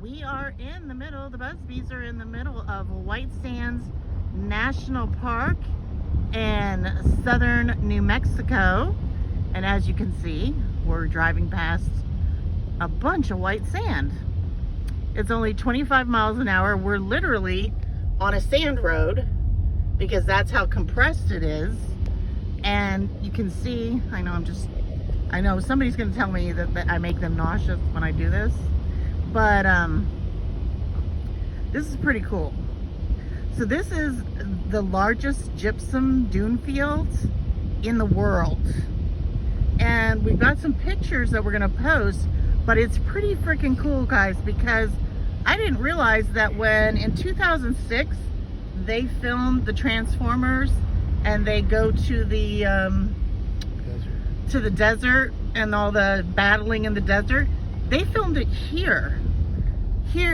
We are in the middle, the Busbys are in the middle of White Sands National Park in southern New Mexico. And as you can see, we're driving past a bunch of white sand. It's only 25 miles an hour. We're literally on a sand road because that's how compressed it is. And you can see, I know somebody's gonna tell me that I make them nauseous when I do this, but this is pretty cool. So this is the largest gypsum dune field in the world. And we've got some pictures that we're gonna post, but it's pretty freaking cool, guys, because I didn't realize that when in 2006 they filmed the Transformers and they go to the desert and all the battling in the desert, they filmed it here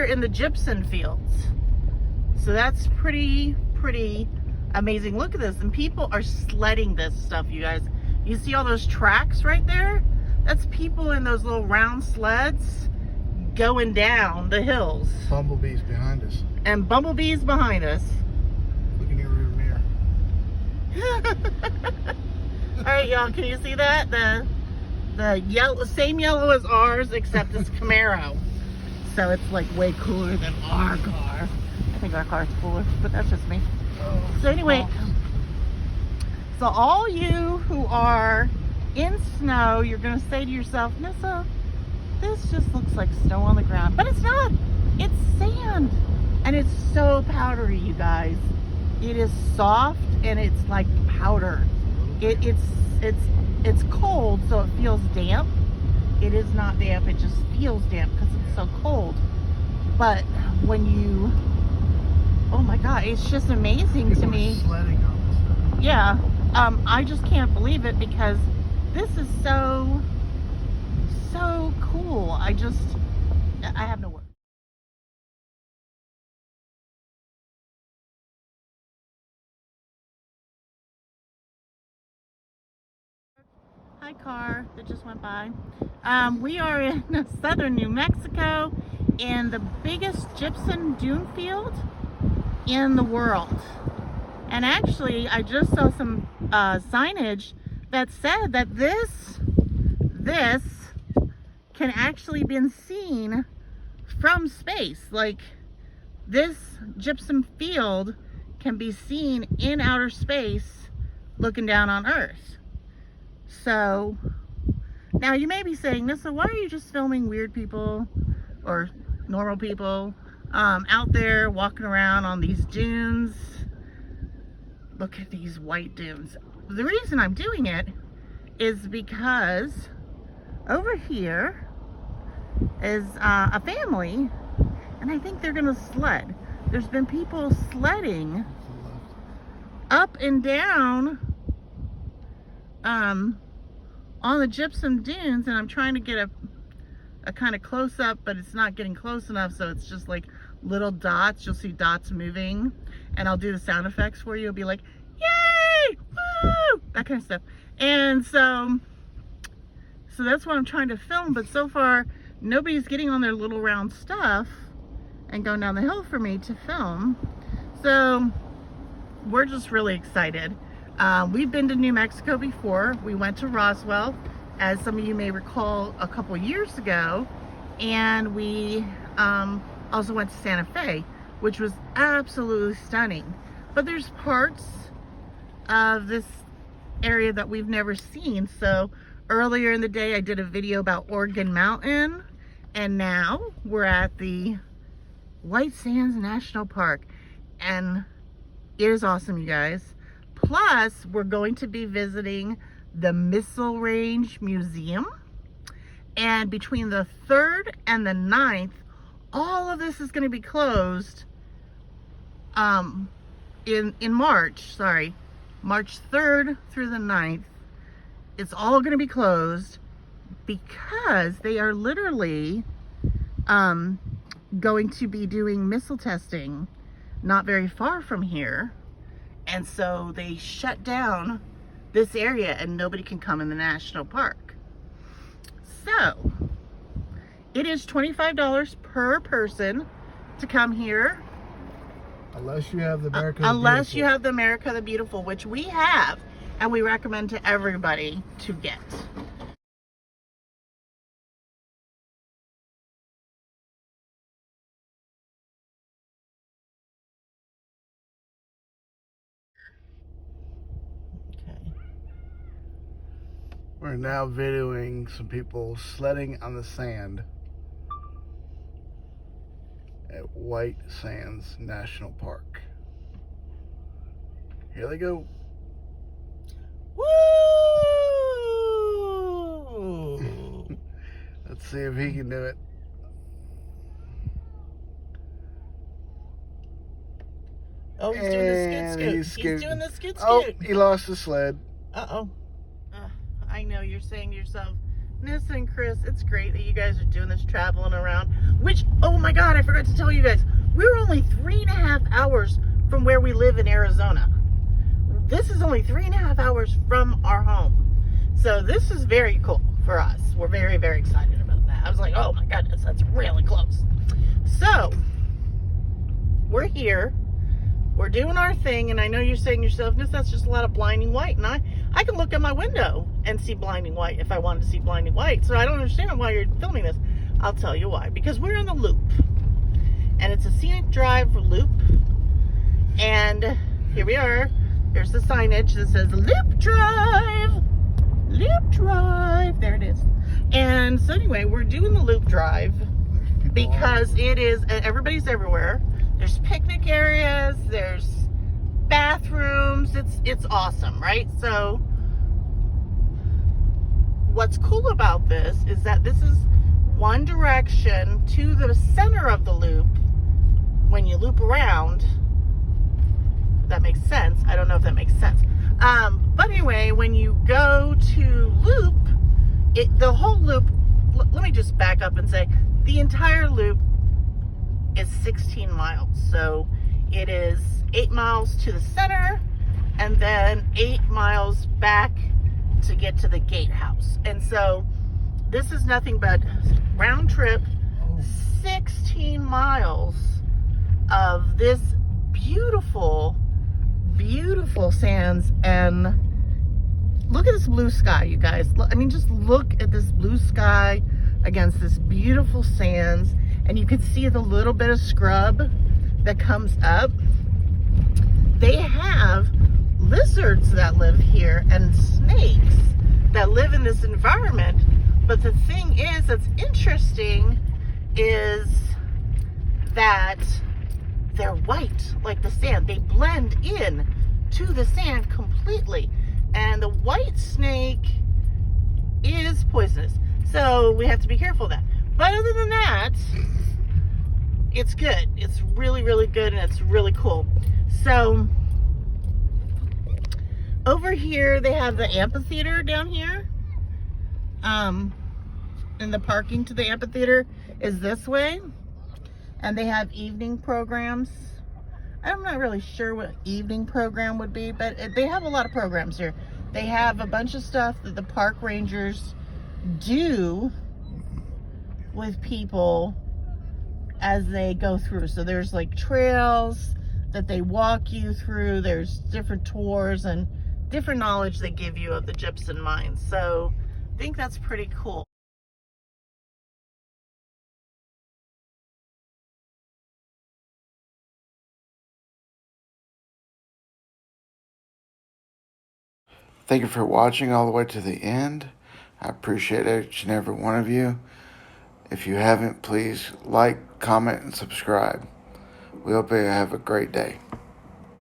in the gypsum fields. So that's pretty amazing. Look at this, and people are sledding this stuff, you guys. You see all those tracks right there? That's people in those little round sleds going down the hills. Bumblebees behind us. And bumblebees behind us. Look in your rear mirror. All right, y'all, can you see that? The yellow, same yellow as ours, except it's Camaro. So it's like way cooler than our car. I think our car's cooler, but that's just me. So anyway, so all you who are in snow, you're gonna say to yourself, Nissa, this just looks like snow on the ground. But it's not, it's sand. And it's so powdery, you guys. It is soft and it's like powder. It's cold, so it feels damp. It is not damp, it just feels damp because it's so cold. But when you, oh my God, it's just amazing to me. Sledding on this stuff. Yeah, I just can't believe it because this is so cool. I have no words. Hi, car that just went by. We are in southern New Mexico in the biggest gypsum dune field in the world. And actually, I just saw some signage that said that this can actually be seen from space. Like, this gypsum field can be seen in outer space looking down on Earth. So now you may be saying, Nissa, why are you just filming weird people or normal people out there walking around on these dunes? Look at these white dunes. The reason I'm doing it is because over here is a family, and I think they're gonna sled. There's been people sledding up and down on the gypsum dunes, and I'm trying to get a kind of close up, but it's not getting close enough, so it's just like little dots. You'll see dots moving, and I'll do the sound effects for you. It'll be like, yay, woo, that kind of stuff. And so that's what I'm trying to film, but so far nobody's getting on their little round stuff and going down the hill for me to film. So we're just really excited. We've been to New Mexico before. We went to Roswell, as some of you may recall, a couple years ago, and we also went to Santa Fe, which was absolutely stunning. But there's parts of this area that we've never seen. So earlier in the day I did a video about Organ Mountain, and now we're at the White Sands National Park, and it is awesome, you guys. Plus, we're going to be visiting the Missile Range Museum. And between the 3rd and the 9th, all of this is going to be closed in March, sorry. March 3rd through the 9th. It's all going to be closed because they are literally going to be doing missile testing not very far from here. And so they shut down this area and nobody can come in the national park. So it is $25 per person to come here. Unless you have the America Unless you have the America the Beautiful, which we have, and we recommend to everybody to get. Okay. We're now videoing some people sledding on the sand at White Sands National Park. Here they go. Woo! Let's see if he can do it. Oh, he's doing the skid He's scoot. He's doing the skid scoot. Oh, he lost the sled. Uh-oh. I know you're saying to yourself, Nissa and Chris, it's great that you guys are doing this traveling around. Which, oh my God, I forgot to tell you guys. We're only 3.5 hours from where we live in Arizona. This is only 3.5 hours from our home. So this is very cool for us. We're very, very excited about that. I was like, oh my goodness, that's really close. So, we're here. We're doing our thing, and I know you're saying to yourself, Nissa, that's just a lot of blinding white. And I can look out my window and see blinding white if I wanted to see blinding white. So I don't understand why you're filming this. I'll tell you why. Because we're on the loop. And it's a scenic drive loop. And here we are. Here's the signage that says Loop Drive. Loop Drive. There it is. And so anyway, we're doing the loop drive because it is, everybody's everywhere. There's picnic areas, there's bathrooms, it's awesome, right? So what's cool about this is that this is one direction to the center of the loop when you loop around. If that makes sense. I don't know if that makes sense. But anyway, when you go to loop, the whole loop, let me just back up and say, the entire loop is 16 miles. So it is 8 miles to the center and then 8 miles back to get to the gatehouse. And so this is nothing but round trip 16 miles of this beautiful, beautiful sands. And look at this blue sky, you guys. I mean, just look at this blue sky against this beautiful sands. And you can see the little bit of scrub that comes up. They have lizards that live here and snakes that live in this environment. But the thing is that's interesting is that they're white like the sand. They blend in to the sand completely. And the white snake is poisonous. So we have to be careful of that. But other than that, it's good. It's really, really good, and it's really cool. So over here, they have the amphitheater down here. And the parking to the amphitheater is this way. And they have evening programs. I'm not really sure what evening program would be, but they have a lot of programs here. They have a bunch of stuff that the park rangers do with people as they go through. So there's like trails that they walk you through. There's different tours and different knowledge they give you of the gypsum mines. So I think that's pretty cool. Thank you for watching all the way to the end. I appreciate each and every one of you. If you haven't, please like, comment, and subscribe. We hope you have a great day.